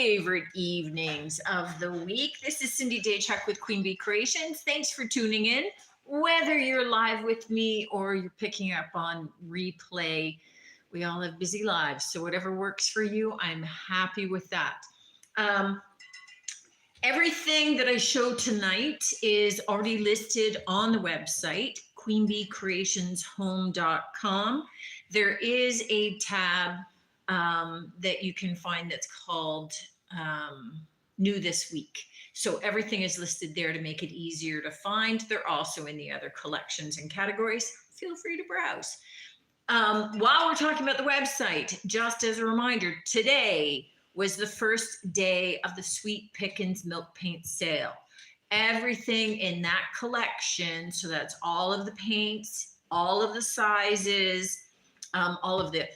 favorite evenings of the week. This is Cindy Daychuk with Queen Bee Creations. Thanks for tuning in. Whether you're live with me or you're picking up on replay, we all have busy lives. So whatever works for you, I'm happy with that. Everything that I show tonight is already listed on the website, queenbeecreationshome.com. There is a tab that you can find that's called New This Week. So everything is listed there to make it easier to find. They're also in the other collections and categories. Feel free to browse. While we're talking about the website, just as a reminder, today was the first day of the Sweet Pickens Milk Paint Sale. Everything in that collection, so that's all of the paints, all of the sizes, all of the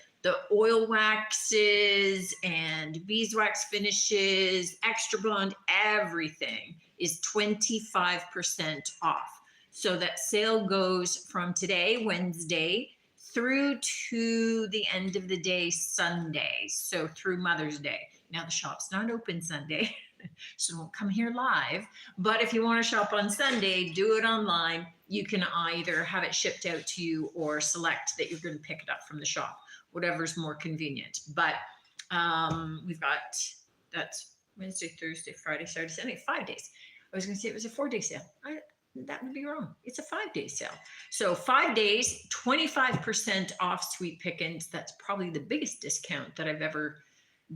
oil waxes and beeswax finishes, extra bond, everything is 25% off. So that sale goes from today, Wednesday, through to the end of the day, Sunday. So through Mother's Day. Now the shop's not open Sunday, so don't come here live. But if you want to shop on Sunday, do it online. You can either have it shipped out to you or select that you're going to pick it up from the shop, whatever's more convenient. But we've got, that's Wednesday, Thursday, Friday, Saturday, Sunday, 5 days. I was going to say it was a 4-day sale. That would be wrong. It's a 5-day sale. So 5 days, 25% off Sweet Pickens. That's probably the biggest discount that I've ever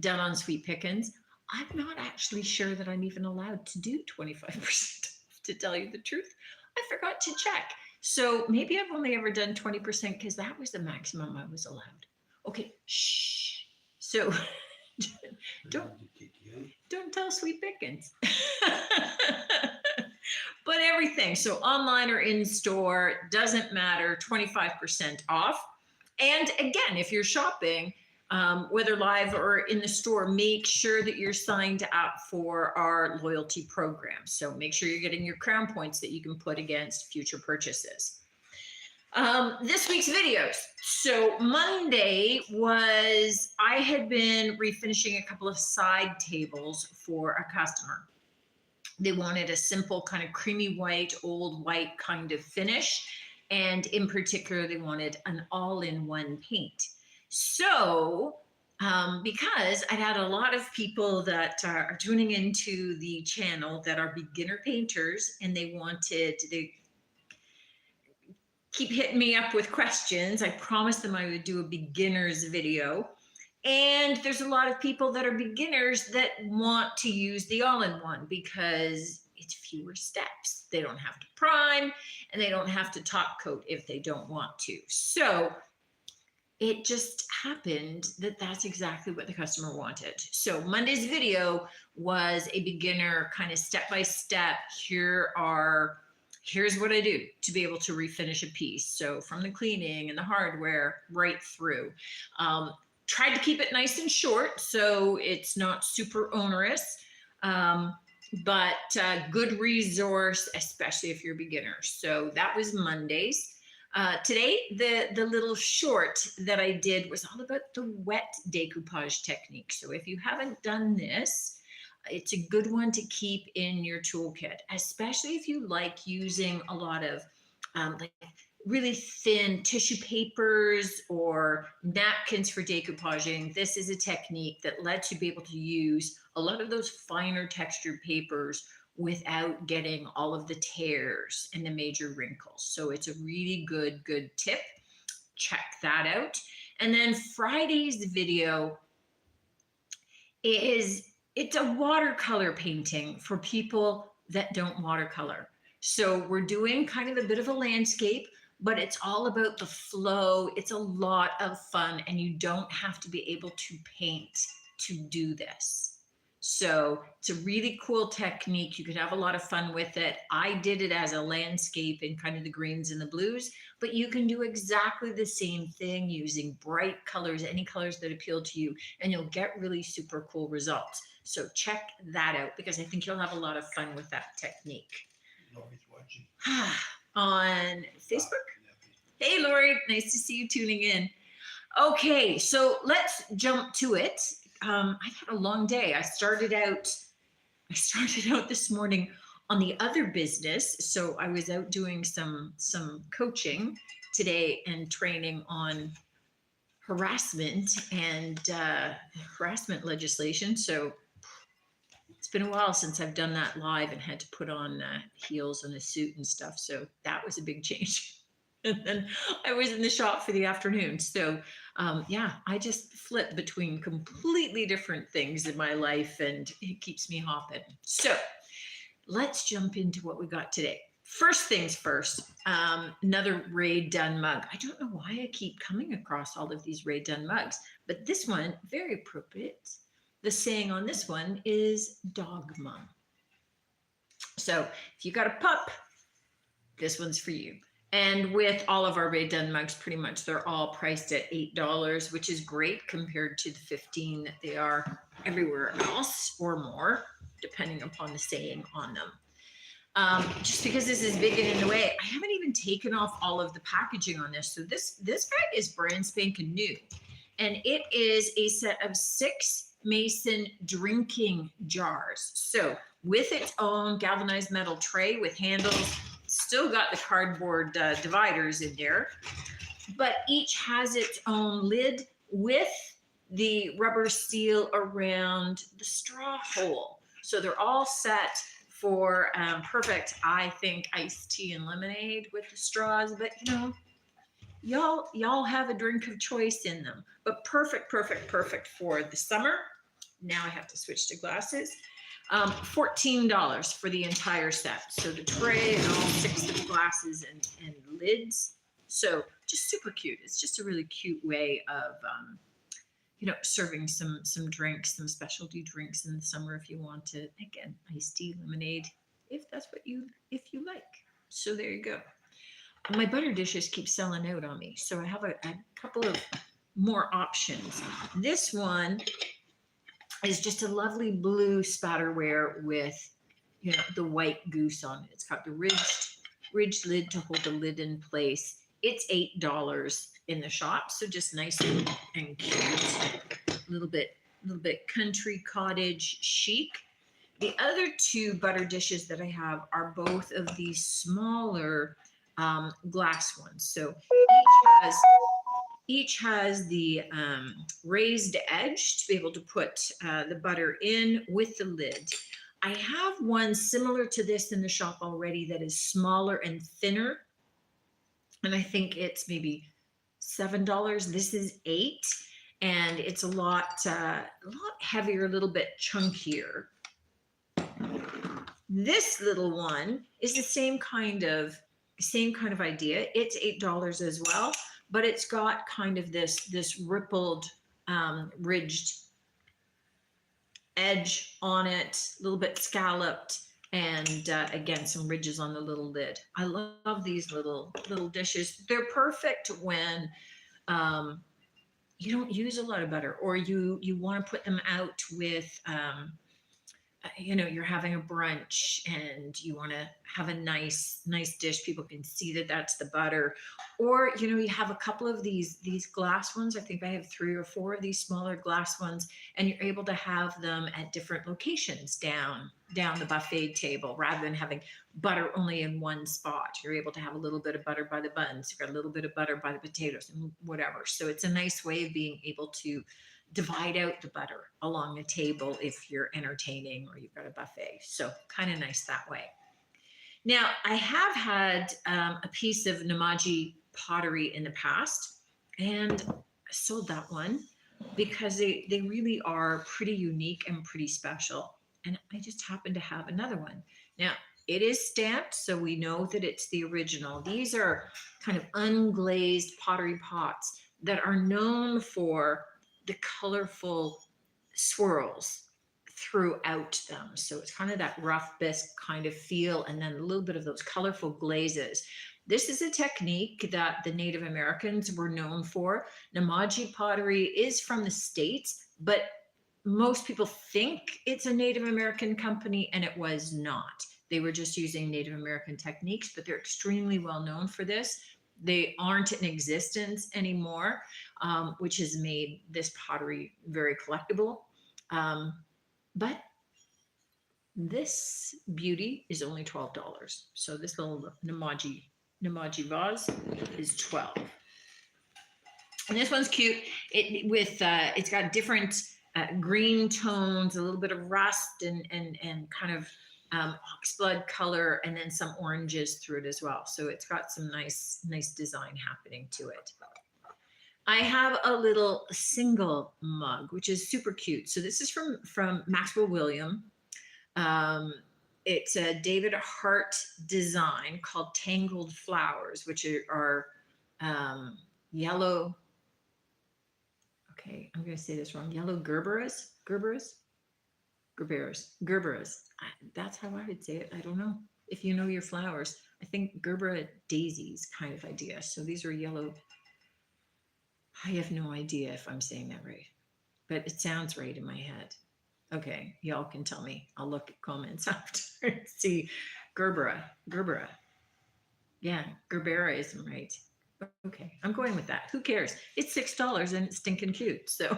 done on Sweet Pickens. I'm not actually sure that I'm even allowed to do 25% off, to tell you the truth. I forgot to check. So maybe I've only ever done 20% because that was the maximum I was allowed. Okay, shh. So don't tell Sweet Pickens. But everything, so online or in store, doesn't matter, 25% off. And again, if you're shopping, whether live or in the store, make sure that you're signed up for our loyalty program. So make sure you're getting your crown points that you can put against future purchases. This week's videos. So Monday was, I had been refinishing a couple of side tables for a customer. They wanted a simple kind of creamy white, old white kind of finish. And in particular, they wanted an all-in-one paint. So because I'd had a lot of people that are tuning into the channel that are beginner painters, and they keep hitting me up with questions. I promised them I would do a beginner's video. And there's a lot of people that are beginners that want to use the all-in-one because it's fewer steps. They don't have to prime and they don't have to top coat if they don't want to. So it just happened that that's exactly what the customer wanted. So Monday's video was a beginner kind of step-by-step. Here's what I do to be able to refinish a piece. So from the cleaning and the hardware right through. Tried to keep it nice and short so it's not super onerous, but good resource, especially if you're a beginner. So that was Mondays. Today, the little short that I did was all about the wet decoupage technique. So if you haven't done this, it's a good one to keep in your toolkit, especially if you like using a lot of like really thin tissue papers or napkins for decoupaging. This is a technique that lets you be able to use a lot of those finer textured papers without getting all of the tears and the major wrinkles. So it's a really good tip. Check that out. And then Friday's video it's a watercolor painting for people that don't watercolor. So we're doing kind of a bit of a landscape, but it's all about the flow. It's a lot of fun, and you don't have to be able to paint to do this. So it's a really cool technique. You could have a lot of fun with it. I did it as a landscape in kind of the greens and the blues, but you can do exactly the same thing using bright colors, any colors that appeal to you, and you'll get really super cool results. So check that out because I think you'll have a lot of fun with that technique. Lori's watching. On Facebook? Hey, Lori, nice to see you tuning in. Okay, so let's jump to it. I've had a long day. I started out this morning on the other business. So I was out doing some coaching today and training on harassment and harassment legislation. So it's been a while since I've done that live and had to put on heels and a suit and stuff. So that was a big change. And then I was in the shop for the afternoon. So yeah, I just flip between completely different things in my life and it keeps me hopping. So let's jump into what we got today. First things first, another Ray Dunn mug. I don't know why I keep coming across all of these Ray Dunn mugs, but this one, very appropriate. The saying on this one is dog mum. So if you got a pup, this one's for you. And with all of our Ray Dunn mugs, pretty much they're all priced at $8, which is great compared to the $15 that they are everywhere else or more, depending upon the saying on them. Just because this is big and in the way, I haven't even taken off all of the packaging on this. So this bag is brand spanking new. And it is a set of 6 Mason drinking jars. So with its own galvanized metal tray with handles, still got the cardboard dividers in there, but each has its own lid with the rubber seal around the straw hole. So they're all set for perfect, I think, iced tea and lemonade with the straws, but you know, y'all have a drink of choice in them, but perfect for the summer. Now I have to switch to glasses. $14 for the entire set. So the tray and all 6 of the glasses and lids. So just super cute. It's just a really cute way of, serving some drinks, some specialty drinks in the summer if you want to. Again, iced tea, lemonade, if that's what you like. So there you go. My butter dishes keep selling out on me, so I have a couple of more options. This one is just a lovely blue spatterware with, the white goose on it. It's got the ridged lid to hold the lid in place. It's $8 in the shop, so just nice and cute. A little bit country cottage chic. The other 2 butter dishes that I have are both of these smaller glass ones. So each has the raised edge to be able to put the butter in with the lid. I have one similar to this in the shop already that is smaller and thinner, and I think it's maybe $7. This is $8, and it's a lot heavier, a little bit chunkier. This little one is the same kind of idea. It's $8 as well, but it's got kind of this rippled, ridged edge on it, a little bit scalloped, and again, some ridges on the little lid. I love these little dishes. They're perfect when you don't use a lot of butter, or you want to put them out with you're having a brunch and you want to have a nice dish. People can see that that's the butter, or you have a couple of these glass ones. I think I have 3 or 4 of these smaller glass ones, and you're able to have them at different locations down the buffet table, rather than having butter only in one spot. You're able to have a little bit of butter by the buns, you've got a little bit of butter by the potatoes, and whatever. So it's a nice way of being able to divide out the butter along the table if you're entertaining or you've got a buffet. So kind of nice that way. Now, I have had a piece of Namaji pottery in the past, and I sold that one because they really are pretty unique and pretty special. And I just happen to have another one. Now, it is stamped, so we know that it's the original. These are kind of unglazed pottery pots that are known for the colorful swirls throughout them. So it's kind of that rough bisque kind of feel, and then a little bit of those colorful glazes. This is a technique that the Native Americans were known for. Namaji pottery is from the States, but most people think it's a Native American company, and it was not. They were just using Native American techniques, but they're extremely well known for this. They aren't in existence anymore, which has made this pottery very collectible. But this beauty is only $12. So this little Namaji vase is 12. And this one's cute. It's got different green tones, a little bit of rust and kind of oxblood color, and then some oranges through it as well. So it's got some nice design happening to it. I have a little single mug, which is super cute. So this is from Maxwell William. It's a David Hart design called Tangled Flowers, which are yellow. Okay, I'm going to say this wrong. Yellow Gerberas. That's how I would say it. I don't know if you know your flowers. I think Gerbera daisies kind of idea. So these are yellow. I have no idea if I'm saying that right, but it sounds right in my head. Okay, y'all can tell me. I'll look at comments after and see. Gerbera. Yeah, Gerbera isn't right. Okay, I'm going with that. Who cares? It's $6 and it's stinking cute. So,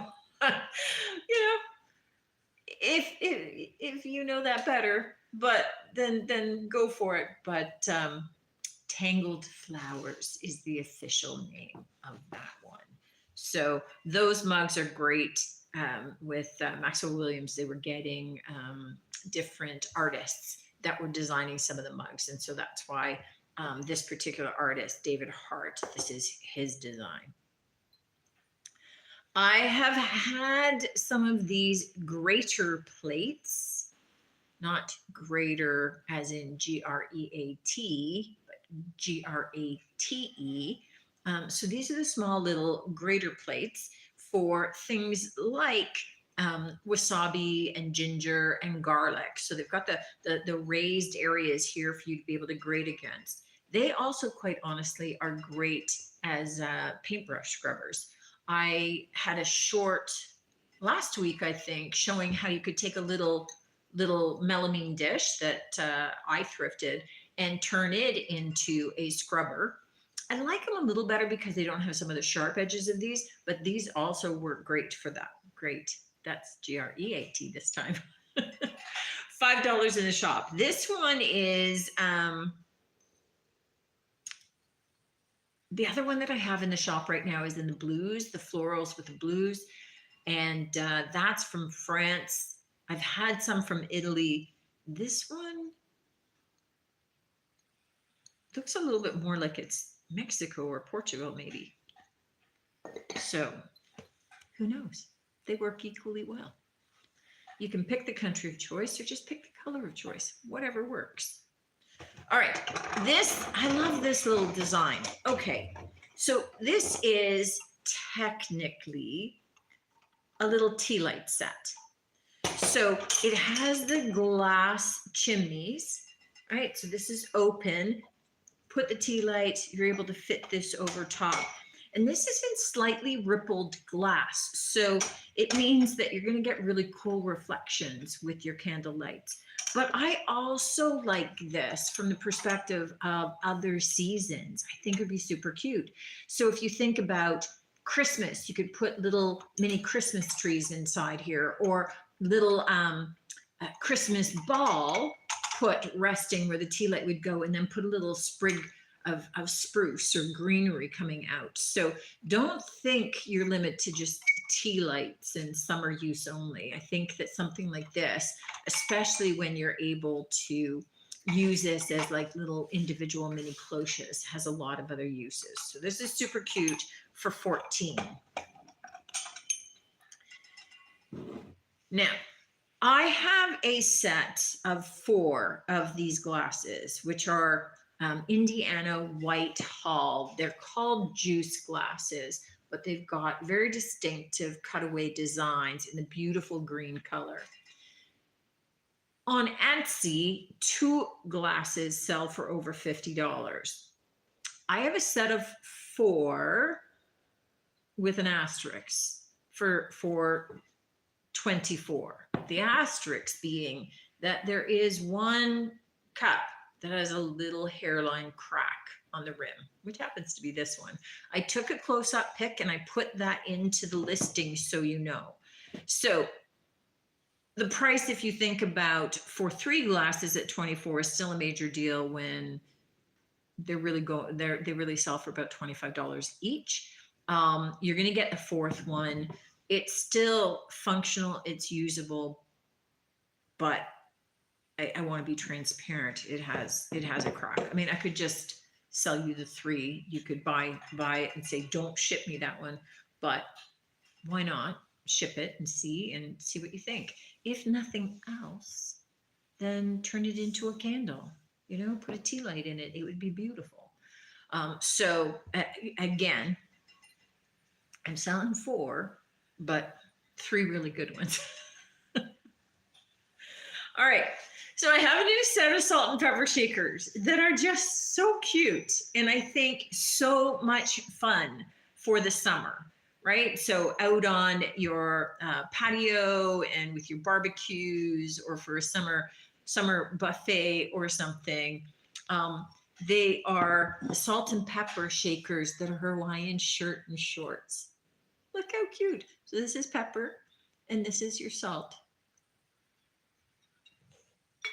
if you know that better, but then go for it. But Tangled Flowers is the official name of that one. So those mugs are great. With Maxwell Williams, they were getting different artists that were designing some of the mugs, and so that's why this particular artist, David Hart, this is his design. I have had some of these greater plates, not greater as in G-R-E-A-T, but G-R-A-T-E. So these are the small little greater plates for things like wasabi and ginger and garlic. So they've got the raised areas here for you to be able to grate against. They also, quite honestly, are great as paintbrush scrubbers. I had a short last week, I think, showing how you could take a little melamine dish that I thrifted and turn it into a scrubber. I like them a little better because they don't have some of the sharp edges of these, but these also work great for that. Great. That's G-R-E-A-T this time. $5 in the shop. This one is the other one that I have in the shop right now is in the blues, the florals with the blues. And that's from France. I've had some from Italy. This one looks a little bit more like it's Mexico or Portugal, maybe. So who knows? They work equally well. You can pick the country of choice or just pick the color of choice, whatever works. All right, I love this little design. Okay, so this is technically a little tea light set. So it has the glass chimneys, right? So this is open. Put the tea light, you're able to fit this over top. And this is in slightly rippled glass. So it means that you're going to get really cool reflections with your candle lights. But I also like this from the perspective of other seasons. I think it would be super cute. So if you think about Christmas, you could put little mini Christmas trees inside here, or little Christmas ball put resting where the tea light would go, and then put a little sprig of spruce or greenery coming out. So don't think you're limited to just tea lights and summer use only. I think that something like this, especially when you're able to use this as like little individual mini cloches, has a lot of other uses. So this is super cute for 14. Now, I have a set of 4 of these glasses, which are Indiana White Hall. They're called juice glasses, but they've got very distinctive cutaway designs in the beautiful green color. On Etsy, 2 glasses sell for over $50. I have a set of 4 with an asterisk for 24. The asterisk being that there is one cup that has a little hairline crack on the rim, which happens to be this one. I took a close-up pic and I put that into the listing so you know. So the price, if you think about for 3 glasses at 24 is still a major deal when they really sell for about $25 each. You're going to get the fourth one. It's still functional, it's usable, but I want to be transparent. It has a crack. I mean, I could just sell you the 3. You could buy it and say, don't ship me that one, but why not ship it and see what you think. If nothing else, then turn it into a candle. Put a tea light in it. It would be beautiful. So again, I'm selling 4, but 3 really good ones. All right. So I have a new set of salt and pepper shakers that are just so cute and I think so much fun for the summer, right? So out on your patio and with your barbecues or for a summer buffet or something. They are salt and pepper shakers that are Hawaiian shirt and shorts. Look how cute. So this is pepper and this is your salt.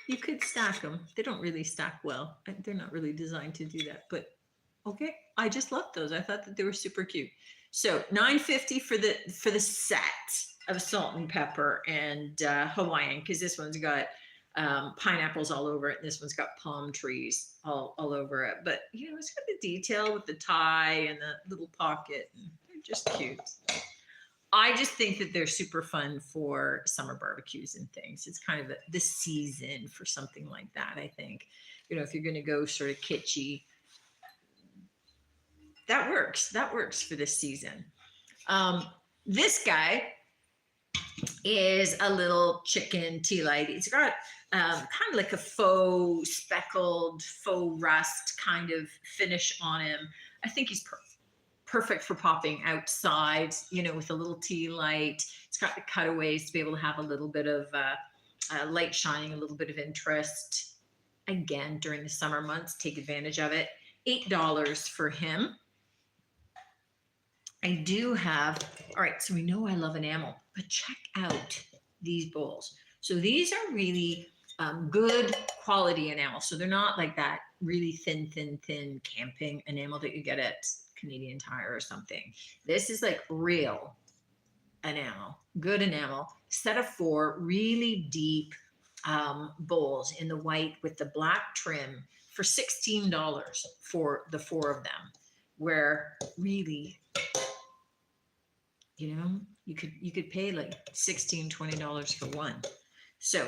You could stack them. They don't really stack well. They're not really designed to do that, but okay. I just love those. I thought that they were super cute. So $9.50 for the set of salt and pepper and Hawaiian, because this one's got pineapples all over it. And this one's got palm trees all over it. But it's got the detail with the tie and the little pocket. And they're just cute. I just think that they're super fun for summer barbecues and things. It's kind of the season for something like that, I think. If you're going to go sort of kitschy, that works. That works for this season. This guy is a little chicken tea light. It's got kind of like a faux speckled, faux rust kind of finish on him. I think he's perfect for popping outside, with a little tea light. It's got the cutaways to be able to have a little bit of light shining, a little bit of interest. Again, during the summer months, take advantage of it. $8 for him. I do have, all right, so we know I love enamel, but check out these bowls. So these are really good quality enamel. So they're not like that really thin camping enamel that you get at Canadian Tire or something. This is like real enamel, good enamel. Set of 4 really deep bowls in the white with the black trim for $16 for the 4 of them, where really, you could pay like $16, $20 for one. So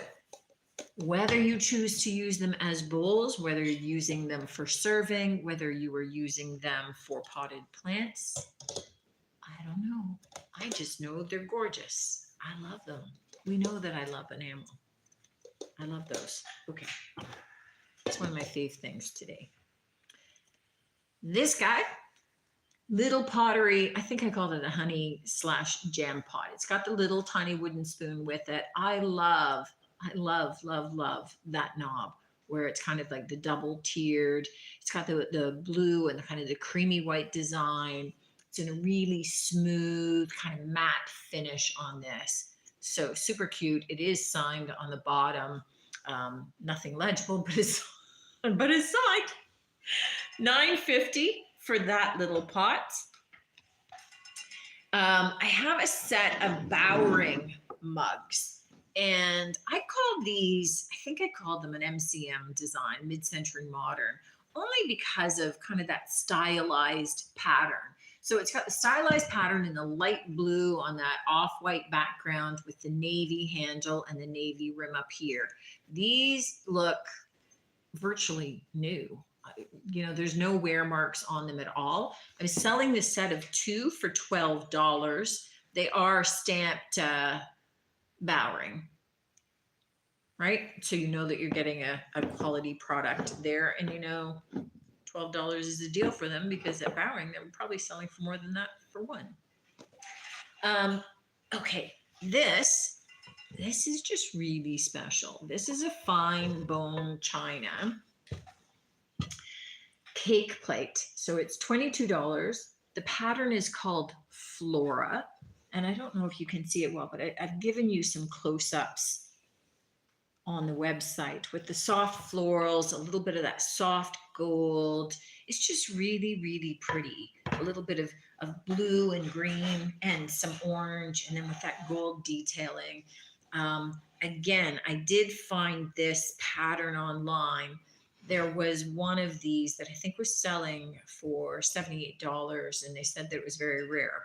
whether you choose to use them as bowls, whether you're using them for serving, whether you are using them for potted plants, I don't know. I just know they're gorgeous. I love them. We know that I love enamel. I love those. Okay. It's one of my fave things today. This guy, little pottery. I think I called it a honey/jam pot. It's got the little tiny wooden spoon with it. I love that knob where it's kind of like the double tiered. It's got the blue and the kind of the creamy white design. It's in a really smooth kind of matte finish on this. So super cute. It is signed on the bottom. Nothing legible, but it's signed. $9.50 for that little pot. I have a set of Bowring mugs, and I think I called them an MCM design, mid-century modern, only because of kind of that stylized pattern. So it's got the stylized pattern in the light blue on that off-white background with the navy handle and the navy rim up here. These look virtually new. There's no wear marks on them at all. I'm selling this set of 2 for $12. They are stamped Bowring, right? So you know that you're getting a quality product there, and $12 is a deal for them because at Bowring they're probably selling for more than that for one. Okay, this is just really special. This is a fine bone china cake plate. So it's $22. The pattern is called Flora. And I don't know if you can see it well, but I've given you some close-ups on the website with the soft florals, a little bit of that soft gold. It's just really, really pretty. A little bit of blue and green and some orange, and then with that gold detailing. Again, I did find this pattern online. There was one of these that I think was selling for $78, and they said that it was very rare.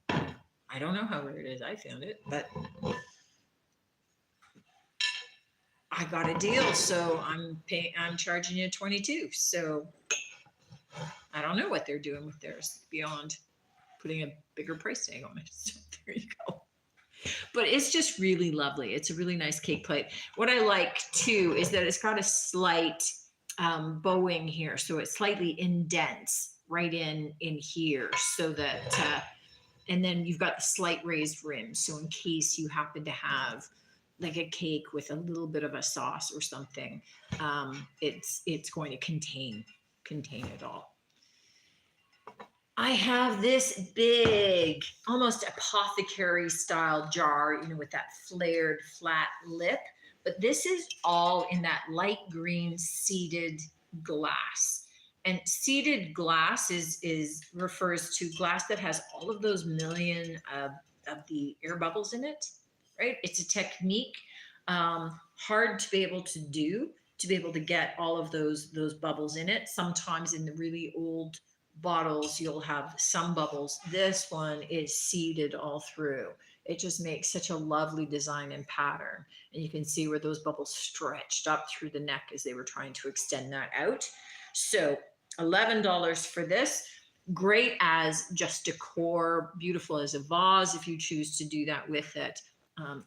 I don't know how rare it is. I found it, but I got a deal, so I'm charging you 22. So I don't know what they're doing with theirs beyond putting a bigger price tag on it. So there you go. But it's just really lovely. It's a really nice cake plate. What I like too is that it's got a slight bowing here, so it slightly indents right in here, so that and then you've got the slight raised rim. So in case you happen to have like a cake with a little bit of a sauce or something, it's going to contain it all. I have this big, almost apothecary style jar, with that flared flat lip, but this is all in that light green seeded glass. And seeded glass is refers to glass that has all of those million of the air bubbles in it, right? It's a technique, hard to be able to do, to be able to get all of those bubbles in it. Sometimes in the really old bottles, you'll have some bubbles. This one is seeded all through. It just makes such a lovely design and pattern. And you can see where those bubbles stretched up through the neck as they were trying to extend that out. So $11 for this. Great as just decor, beautiful as a vase if you choose to do that with it.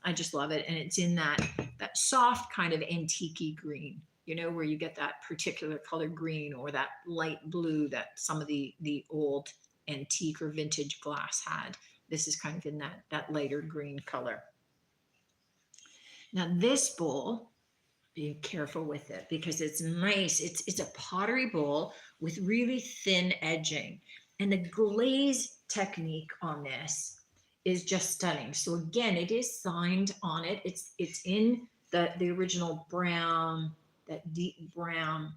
I just love it. And it's in that soft kind of antique green, where you get that particular color green or that light blue that some of the old antique or vintage glass had. This is kind of in that lighter green color. Now this bowl, be careful with it because it's nice. It's a pottery bowl with really thin edging. And the glaze technique on this is just stunning. So again, it is signed on it. It's in the original brown, that deep brown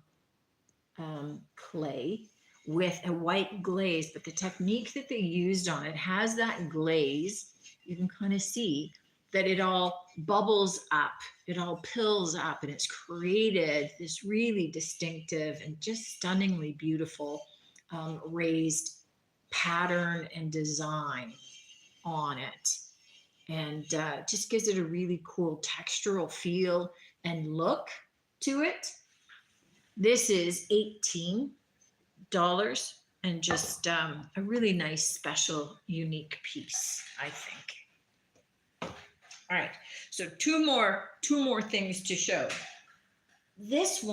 clay with a white glaze, but the technique that they used on it has that glaze. You can kind of see that it all bubbles up, it all pills up, and it's created this really distinctive and just stunningly beautiful raised pattern and design on it. And just gives it a really cool textural feel and look to it. This is $18 and just a really nice, special, unique piece, I think. All right, so two more things to show. This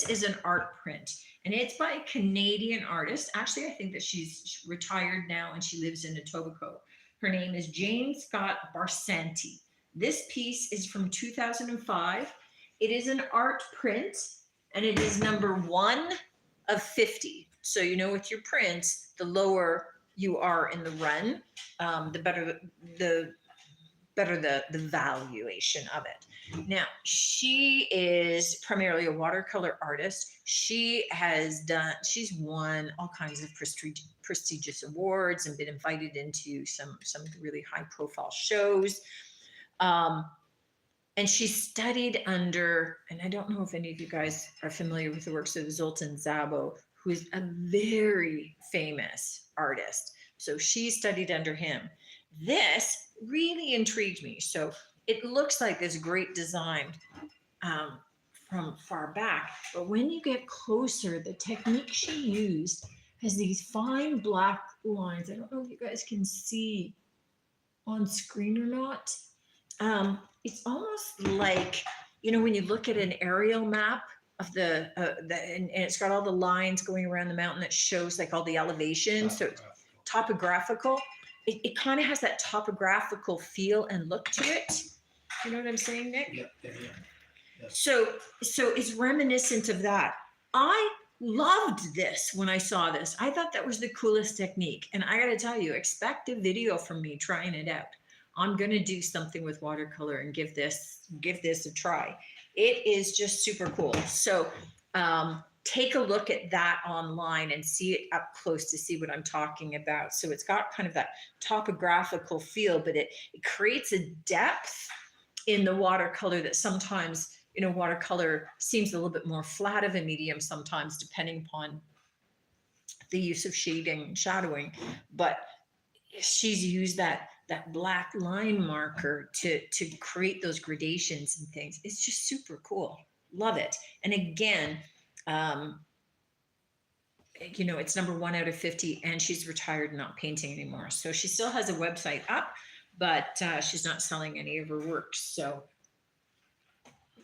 is an art print, and it's by a Canadian artist. Actually, I think that she's retired now and she lives in Etobicoke. Her name is Jane Scott Barsanti. This piece is from 2005. It is an art print, and it is number 1 of 50. So, with your prints, the lower you are in the run, the better the valuation of it. Now, she is primarily a watercolor artist. She's won all kinds of prestigious awards and been invited into some really high profile shows. And she studied under, and I don't know if any of you guys are familiar with the works of Zoltan Szabo, who is a very famous artist. So she studied under him. This really intrigued me. So it looks like this great design from far back, but when you get closer, the technique she used has these fine black lines. I don't know if you guys can see on screen or not. It's almost like, when you look at an aerial map of and it's got all the lines going around the mountain that shows like all the elevations. So topographical. It kind of has that topographical feel and look to it. You know what I'm saying, Nick? Yeah. So it's reminiscent of that. I loved this when I saw this. I thought that was the coolest technique. And I got to tell you, expect a video from me trying it out. I'm going to do something with watercolor and give this a try. It is just super cool. So take a look at that online and see it up close to see what I'm talking about. So it's got kind of that topographical feel, but it creates a depth in the watercolor that sometimes, you know, watercolor seems a little bit more flat of a medium sometimes, depending upon the use of shading and shadowing. But she's used that black line marker to create those gradations and things. It's just super cool. Love it. And again, you know, it's number 1 out of 50, and she's retired, not painting anymore. So she still has a website up, but she's not selling any of her works. So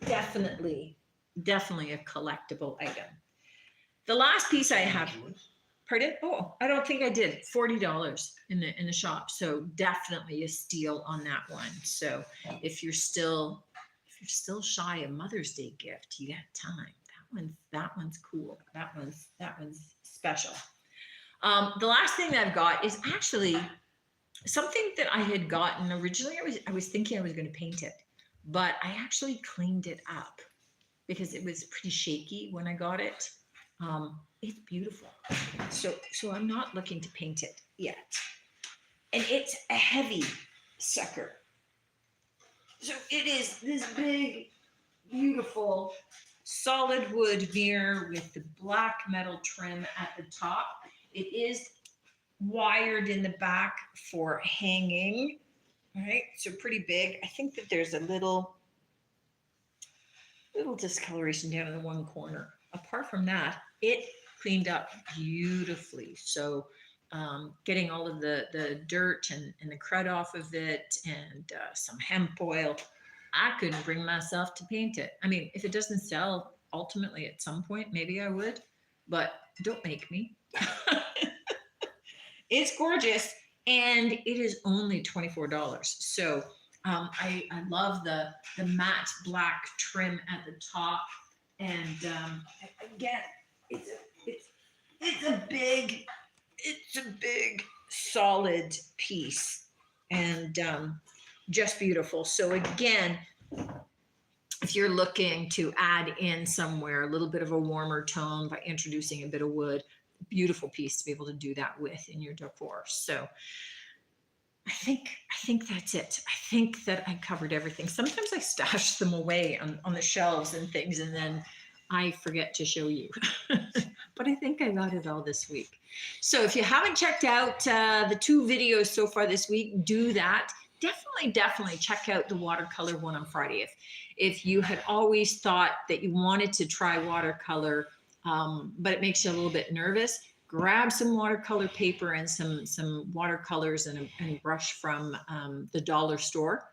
definitely a collectible item. The last piece I have, pardon? Oh, I don't think I did. $40 in the shop. So definitely a steal on that one. So if you're still shy a Mother's Day gift, you got time. That one's cool. That one's special. The last thing that I've got is actually something that I had gotten originally. I was thinking I was going to paint it, but I actually cleaned it up because it was pretty shaky when I got it. It's beautiful. So I'm not looking to paint it yet. And it's a heavy sucker. So it is this big, beautiful, solid wood mirror with the black metal trim at the top. It is wired in the back for hanging, right? So pretty big. I think that there's a little discoloration down in the one corner. Apart from that, it cleaned up beautifully. So getting all of the dirt and the crud off of it, and some hemp oil. I couldn't bring myself to paint it. I mean, if it doesn't sell ultimately at some point, maybe I would, but don't make me. It's gorgeous, and it is only $24. So I love the matte black trim at the top, and again, it's a big solid piece, and just beautiful. So again, if you're looking to add in somewhere a little bit of a warmer tone by introducing a bit of wood, beautiful piece to be able to do that with in your decor. So I think that's it. I think that I covered everything. Sometimes I stash them away on the shelves and things, and then I forget to show you. But I think I got it all this week. So if you haven't checked out the 2 videos so far this week, do that. Definitely check out the watercolor one on Friday. If you had always thought that you wanted to try watercolor, but it makes you a little bit nervous, grab some watercolor paper and some watercolors and a brush from the dollar store.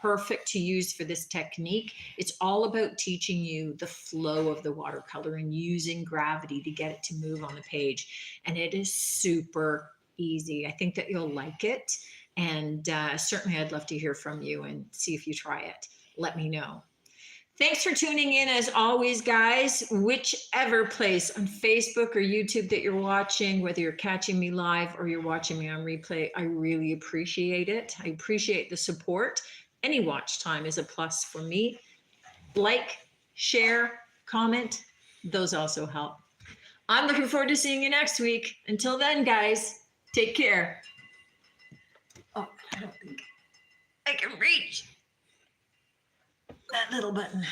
Perfect to use for this technique. It's all about teaching you the flow of the watercolor and using gravity to get it to move on the page. And it is super easy. I think that you'll like it. And certainly I'd love to hear from you and see if you try it. Let me know. Thanks for tuning in as always, guys. Whichever place on Facebook or YouTube that you're watching, whether you're catching me live or you're watching me on replay, I really appreciate it. I appreciate the support. Any watch time is a plus for me. Like, share, comment, those also help. I'm looking forward to seeing you next week. Until then, guys, take care. Oh, I don't think I can reach that little button.